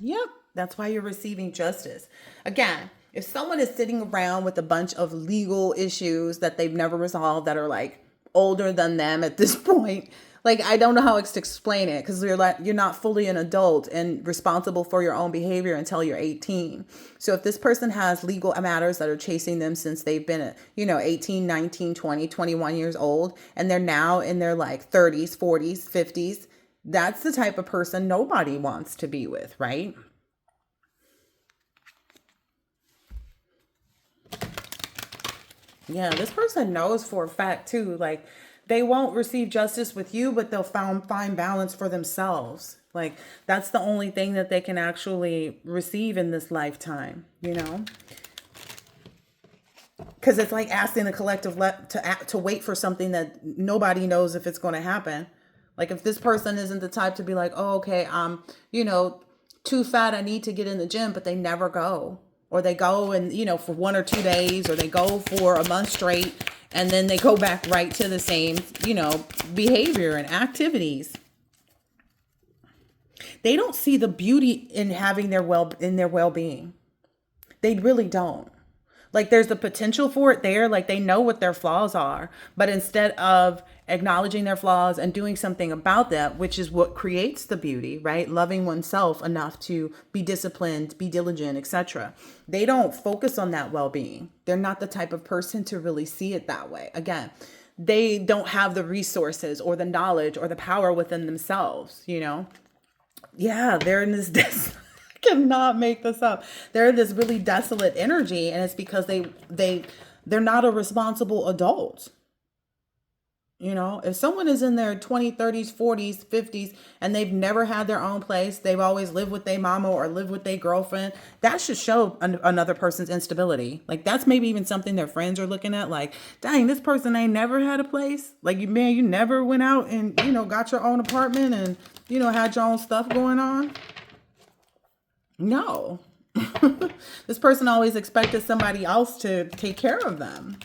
Yep. That's why you're receiving justice. Again, if someone is sitting around with a bunch of legal issues that they've never resolved that are like older than them at this point, like I don't know how else to explain it because you're not fully an adult and responsible for your own behavior until you're 18. So if this person has legal matters that are chasing them since they've been, 18, 19, 20, 21 years old, and they're now in their like 30s, 40s, 50s, that's the type of person nobody wants to be with, right? Yeah, this person knows for a fact too, like they won't receive justice with you, but they'll find balance for themselves. Like that's the only thing that they can actually receive in this lifetime, you know? Because it's like asking the collective to wait for something that nobody knows if it's going to happen. Like if this person isn't the type to be like, oh, okay, I'm, too fat, I need to get in the gym, but they never go. Or they go and, for 1 or 2 days, or they go for a month straight, and then they go back right to the same, behavior and activities. They don't see the beauty in having their well-being. They really don't. Like there's the potential for it there. Like they know what their flaws are, but instead of acknowledging their flaws and doing something about that, which is what creates the beauty, right? Loving oneself enough to be disciplined, be diligent, etc. They don't focus on that well-being. They're not the type of person to really see it that way. Again, they don't have the resources or the knowledge or the power within themselves, Yeah, they're in this cannot make this up. They're this really desolate energy, and it's because they're not a responsible adult. If someone is in their 20s, 30s, 40s, 50s, and they've never had their own place, they've always lived with their mama or lived with their girlfriend, that should show another person's instability. Like that's maybe even something their friends are looking at, like, dang, this person ain't never had a place. Like you never went out and, got your own apartment and, had your own stuff going on. No. This person always expected somebody else to take care of them,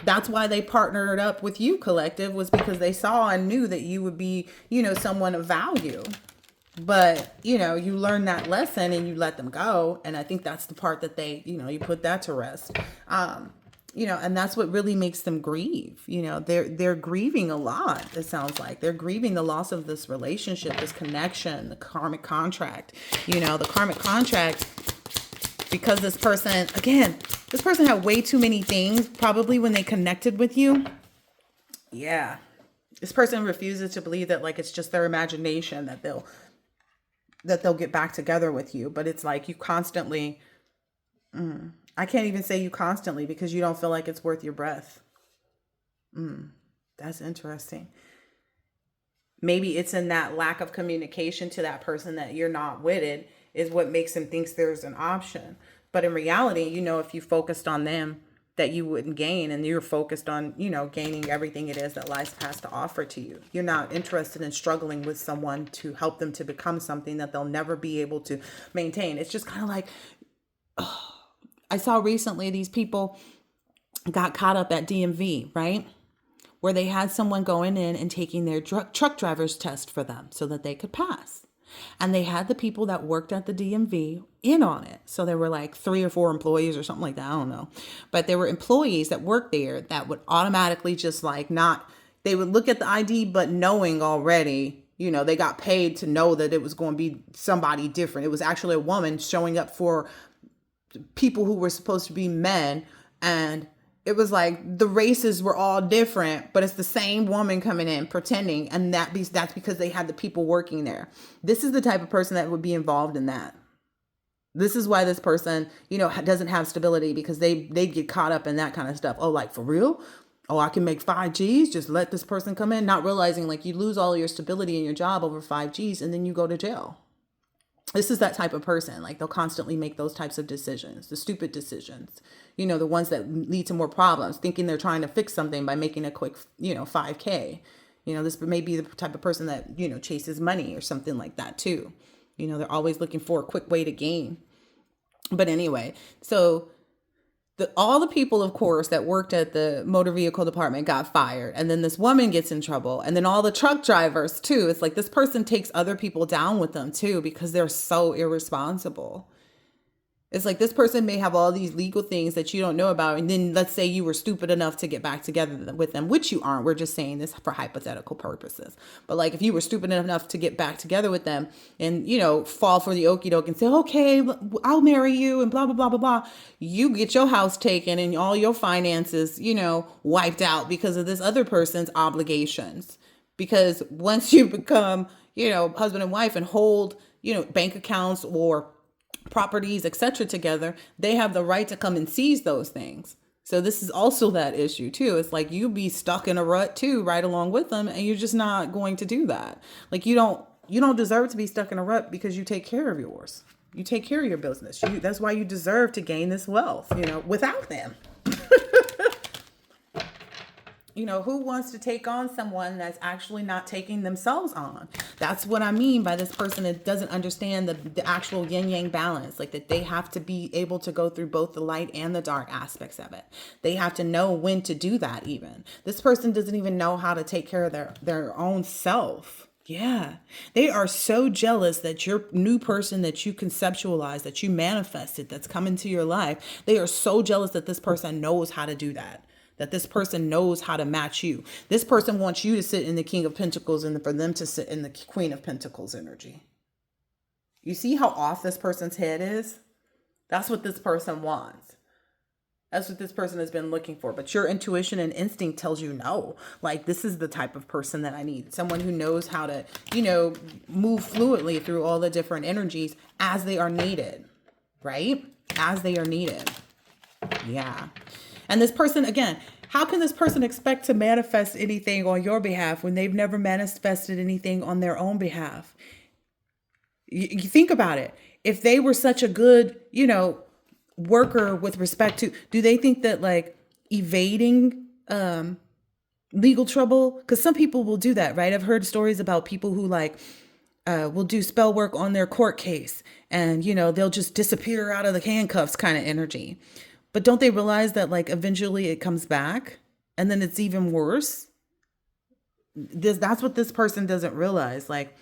That's why they partnered up with you, collective, was because they saw and knew that you would be, someone of value. But, you learn that lesson and you let them go. And I think that's the part that they, you put that to rest. And that's what really makes them grieve. They're grieving a lot. It sounds like they're grieving the loss of this relationship, this connection, the karmic contract, the karmic contract, because this person had way too many things probably when they connected with you. Yeah. This person refuses to believe that like, it's just their imagination that they'll get back together with you. But it's like you constantly, I can't even say you constantly because you don't feel like it's worth your breath. That's interesting. Maybe it's in that lack of communication to that person that you're not with it is what makes them think there's an option. But in reality, if you focused on them, that you wouldn't gain, and you're focused on, gaining everything it is that life has to offer to you. You're not interested in struggling with someone to help them to become something that they'll never be able to maintain. It's just kind of like, I saw recently these people got caught up at DMV, right? Where they had someone going in and taking their truck driver's test for them so that they could pass. And they had the people that worked at the DMV in on it. So there were like 3 or 4 employees or something like that. I don't know. But there were employees that worked there that would automatically just like they would look at the ID, but knowing already, they got paid to know that it was going to be somebody different. It was actually a woman showing up for people who were supposed to be men. And it was like the races were all different, but it's the same woman coming in pretending. And that's because they had the people working there. This is the type of person that would be involved in that. This is why this person, doesn't have stability, because they get caught up in that kind of stuff. Oh, like for real? Oh, I can make 5 G's. Just let this person come in, not realizing like you lose all your stability in your job over 5 G's and then you go to jail. This is that type of person. Like they'll constantly make those types of decisions, the stupid decisions, the ones that lead to more problems, thinking they're trying to fix something by making a quick, 5K. This may be the type of person that, chases money or something like that too. They're always looking for a quick way to gain. But anyway, so all the people, of course, that worked at the motor vehicle department got fired. And then this woman gets in trouble. And then all the truck drivers, too. It's like this person takes other people down with them, too, because they're so irresponsible. It's like this person may have all these legal things that you don't know about. And then let's say you were stupid enough to get back together with them, which you aren't. We're just saying this for hypothetical purposes. But like if you were stupid enough to get back together with them and, fall for the okie doke and say, okay, I'll marry you and blah, blah, blah, blah, blah. You get your house taken and all your finances, wiped out because of this other person's obligations. Because once you become, husband and wife and hold, bank accounts or properties, etc. together, they have the right to come and seize those things. So this is also that issue too. It's like you be stuck in a rut too, right along with them, and you're just not going to do that. Like you don't deserve to be stuck in a rut because you take care of yours. You take care of your business. That's why you deserve to gain this wealth, without them. Who wants to take on someone that's actually not taking themselves on? That's what I mean by this person that doesn't understand the actual yin yang balance, like that they have to be able to go through both the light and the dark aspects of it. They have to know when to do that even. This person doesn't even know how to take care of their own self. Yeah. They are so jealous that your new person that you conceptualized, that you manifested, that's come into your life, they are so jealous that this person knows how to do that. That this person knows how to match you. This person wants you to sit in the King of Pentacles and for them to sit in the Queen of Pentacles energy. You see how off this person's head is? That's what this person wants. That's what this person has been looking for. But your intuition and instinct tells you no. Like, this is the type of person that I need. Someone who knows how to, move fluidly through all the different energies as they are needed. Right? As they are needed. Yeah. And this person, again, how can this person expect to manifest anything on your behalf when they've never manifested anything on their own behalf? You think about it. If they were such a good, worker with respect to, do they think that like evading legal trouble? Because some people will do that, right? I've heard stories about people who like will do spell work on their court case and, they'll just disappear out of the handcuffs kind of energy. But don't they realize that like eventually it comes back? and then it's even worse. That's what this person doesn't realize. Like,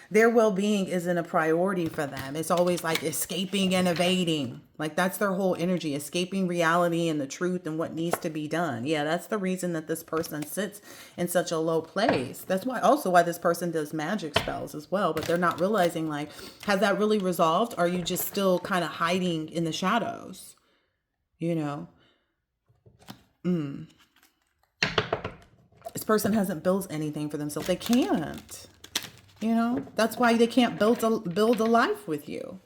their well-being isn't a priority for them. It's always like escaping and evading. Like, that's their whole energy, escaping reality and the truth and what needs to be done. Yeah, that's the reason that this person sits in such a low place. That's why this person does magic spells as well. But they're not realizing, like, has that really resolved? Or are you just still kind of hiding in the shadows? You know? This person hasn't built anything for themselves. They can't. You know, that's why they can't build a life with you.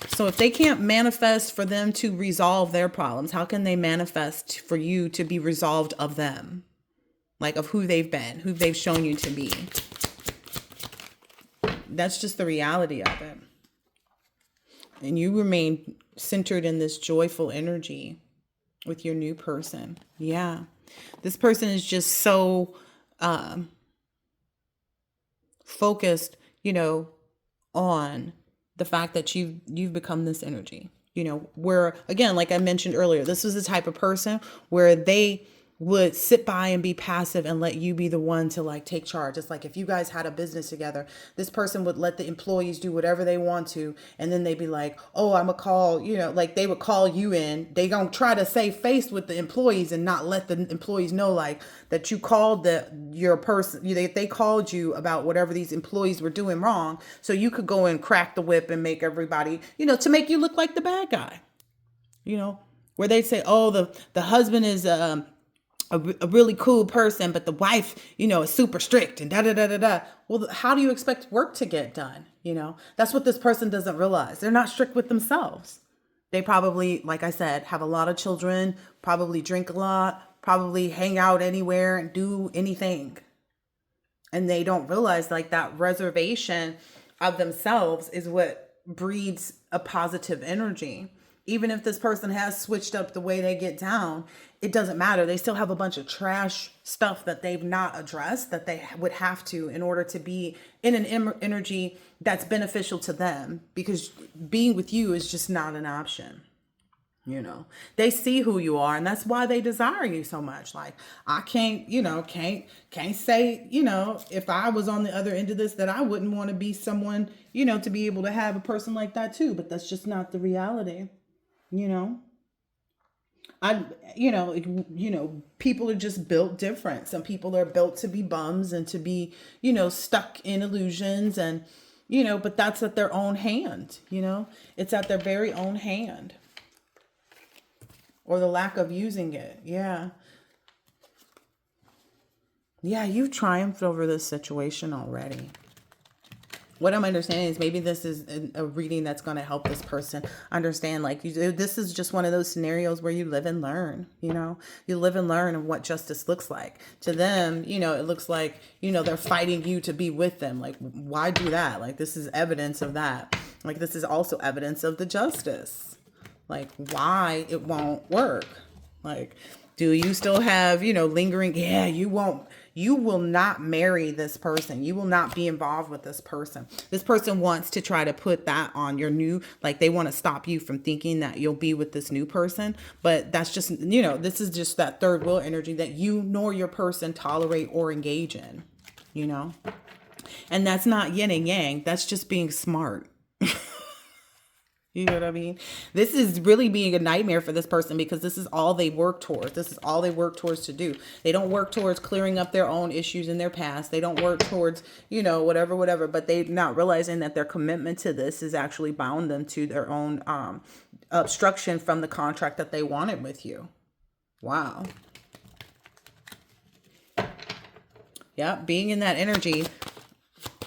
So if they can't manifest for them to resolve their problems, how can they manifest for you to be resolved of them? Like, of who they've been, who they've shown you to be. That's just the reality of it. And you remain centered in this joyful energy with your new person. Yeah. This person is just so focused, on the fact that you've become this energy, where, again, like I mentioned earlier, this was the type of person where they would sit by and be passive and let you be the one to, like, take charge. It's like if you guys had a business together, this person would let the employees do whatever they want to. And then they'd be like, oh, I'm gonna call, like they would call you in. They gonna try to save face with the employees and not let the employees know, like, that you called your person. They called you about whatever these employees were doing wrong. So you could go and crack the whip and make everybody, to make you look like the bad guy, where they say, oh, the husband is, a really cool person, but the wife, is super strict and da da da da da. Well, how do you expect work to get done? That's what this person doesn't realize. They're not strict with themselves. They probably, like I said, have a lot of children, probably drink a lot, probably hang out anywhere and do anything. And they don't realize, like, that reservation of themselves is what breeds a positive energy. Even if this person has switched up the way they get down, it doesn't matter. They still have a bunch of trash stuff that they've not addressed that they would have to in order to be in an energy that's beneficial to them, because being with you is just not an option. They see who you are, and that's why they desire you so much. Like, I can't say, if I was on the other end of this, that I wouldn't want to be someone, to be able to have a person like that too. But that's just not the reality. People are just built different. Some people are built to be bums and to be, stuck in illusions, and, but that's at their own hand, it's at their very own hand, or the lack of using it. Yeah. Yeah. You've triumphed over this situation already. What I'm understanding is maybe this is a reading that's going to help this person understand, like, this is just one of those scenarios where you live and learn, you live and learn of what justice looks like. To them, it looks like, they're fighting you to be with them. Like, why do that? Like, this is evidence of that. Like, this is also evidence of the justice. Like, why it won't work. Like, do you still have, lingering? Yeah, you will not marry this person. You will not be involved with this person. This person wants to try to put that on your new, like, they want to stop you from thinking that you'll be with this new person. But that's just, this is just that third wheel energy that you nor your person tolerate or engage in, and that's not yin and yang. That's just being smart. You know what I mean? This is really being a nightmare for this person, because this is all they work towards. This is all they work towards to do. They don't work towards clearing up their own issues in their past. They don't work towards, whatever, but they're not realizing that their commitment to this is actually bound them to their own obstruction from the contract that they wanted with you. Wow. Yeah, being in that energy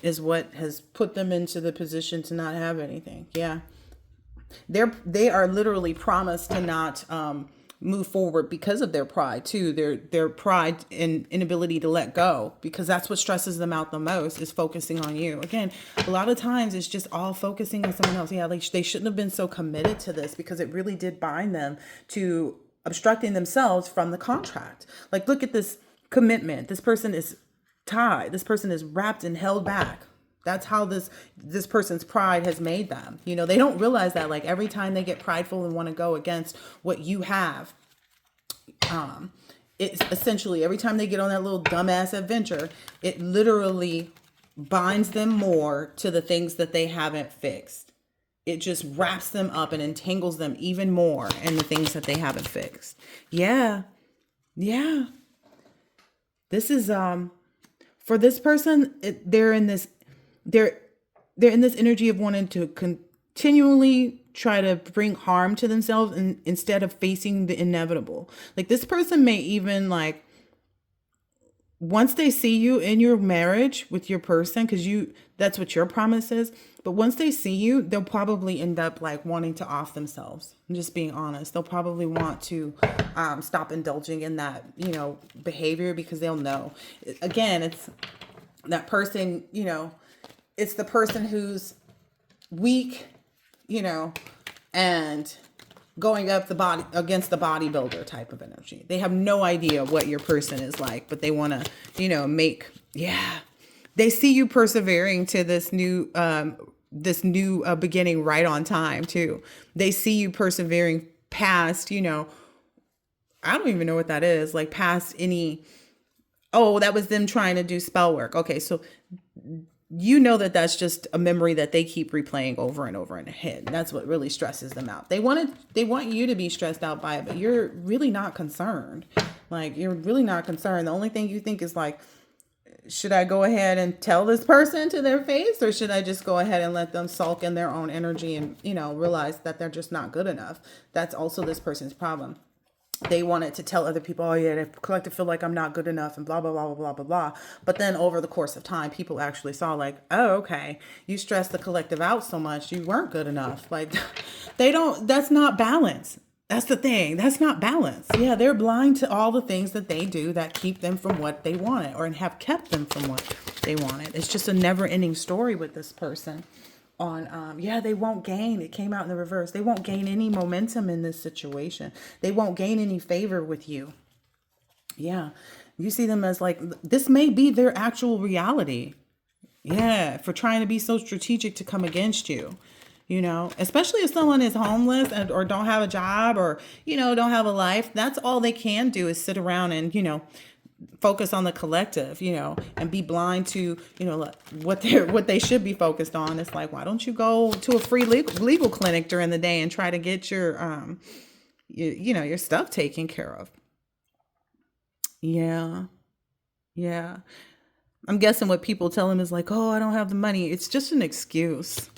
is what has put them into the position to not have anything. Yeah. They are literally promised to not move forward because of their pride too. Their pride and inability to let go, because that's what stresses them out the most, is focusing on you. Again, a lot of times it's just all focusing on someone else. Yeah, like, they shouldn't have been so committed to this, because it really did bind them to obstructing themselves from the contract. Like, look at this commitment. This person is tied. This person is wrapped and held back. That's how this person's pride has made them. You know, they don't realize that, like, every time they get prideful and want to go against what you have, it's essentially every time they get on that little dumbass adventure, it literally binds them more to the things that they haven't fixed. It just wraps them up and entangles them even more in the things that they haven't fixed. Yeah. Yeah. This is for this person, they're in this energy of wanting to continually try to bring harm to themselves instead of facing the inevitable. Like, this person may even, like, once they see you in your marriage with your person, because that's what your promise is. But once they see you, they'll probably end up, like, wanting to off themselves. I'm just being honest. They'll probably want to stop indulging in that, behavior, because they'll know. Again, it's that person, it's the person who's weak, and going up against the bodybuilder type of energy. They have no idea what your person is like, but they want to, they see you persevering to this new beginning right on time too. They see you persevering past, I don't even know what that is, like past any, that was them trying to do spell work. Okay. So that's just a memory that they keep replaying over and over in their head. That's what really stresses them out. They want you to be stressed out by it, but you're really not concerned. Like, you're really not concerned. The only thing you think is, like, should I go ahead and tell this person to their face, or should I just go ahead and let them sulk in their own energy and, realize that they're just not good enough? That's also this person's problem. They wanted to tell other people, the collective feel like I'm not good enough and blah, blah, blah, blah, blah, blah, blah. But then over the course of time, people actually saw, like, oh, okay, you stressed the collective out so much, you weren't good enough. Like, that's not balance. That's the thing. That's not balance. Yeah, they're blind to all the things that they do that keep them from what they wanted, or have kept them from what they wanted. It's just a never ending story with this person. They won't gain. It came out in the reverse. They won't gain any momentum in this situation. They won't gain any favor with you. Yeah. You see them as, like, this may be their actual reality. Yeah. For trying to be so strategic to come against you, especially if someone is homeless or don't have a job, or, don't have a life. That's all they can do is sit around and, focus on the collective, and be blind to, what they should be focused on. It's like, why don't you go to a free legal clinic during the day and try to get your stuff taken care of? Yeah. Yeah. I'm guessing what people tell them is like, I don't have the money. It's just an excuse.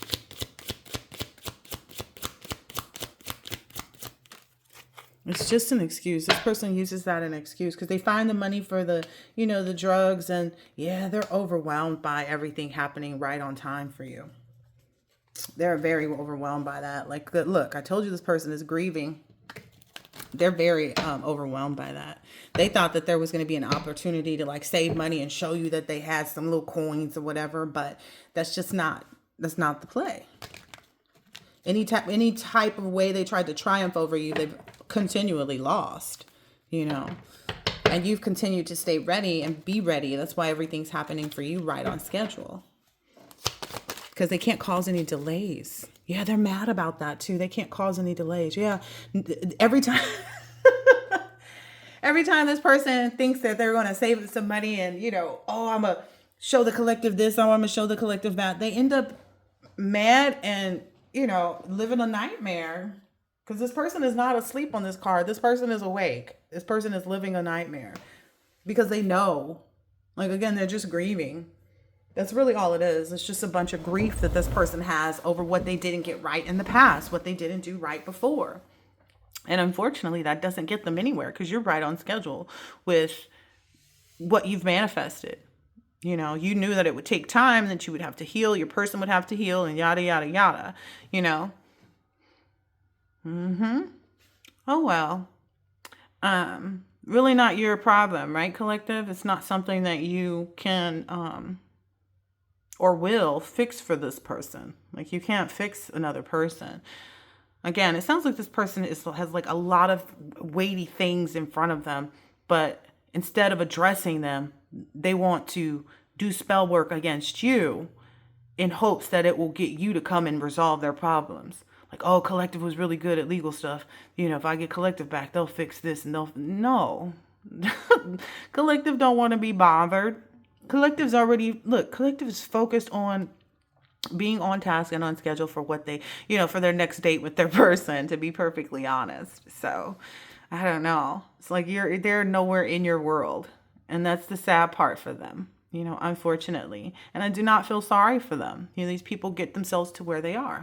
It's just an excuse. This person uses that as an excuse because they find the money for the, the drugs, and they're overwhelmed by everything happening right on time for you. They're very overwhelmed by that. Like, look, I told you this person is grieving. They're very overwhelmed by that. They thought that there was going to be an opportunity to, like, save money and show you that they had some little coins or whatever, but that's not the play. Any type of way they tried to triumph over you, they've continually lost, and you've continued to stay ready and be ready. That's why everything's happening for you right on schedule, because they can't cause any delays. Yeah, they're mad about that too. They can't cause any delays. Yeah, every time this person thinks that they're going to save some money and, I'm going to show the collective this, I'm going to show the collective that, they end up mad and, living a nightmare. Because this person is not asleep on this card. This person is awake. This person is living a nightmare. Because they know. Like, again, they're just grieving. That's really all it is. It's just a bunch of grief that this person has over what they didn't get right in the past. What they didn't do right before. And unfortunately, that doesn't get them anywhere. Because you're right on schedule with what you've manifested. You knew that it would take time. That you would have to heal. Your person would have to heal. And yada, yada, yada. Oh, well, really not your problem, right, collective? It's not something that you can, or will fix for this person. Like, you can't fix another person. Again, it sounds like this person has like a lot of weighty things in front of them, but instead of addressing them, they want to do spell work against you in hopes that it will get you to come and resolve their problems. Like, oh, Collective was really good at legal stuff. You know, if I get Collective back, they'll fix this and they'll... No. Collective don't want to be bothered. Collective's already... Look, Collective is focused on being on task and on schedule for what they, you know, for their next date with their person, to be perfectly honest. So, I don't know. It's like they're nowhere in your world. And that's the sad part for them, you know, unfortunately. And I do not feel sorry for them. You know, these people get themselves to where they are.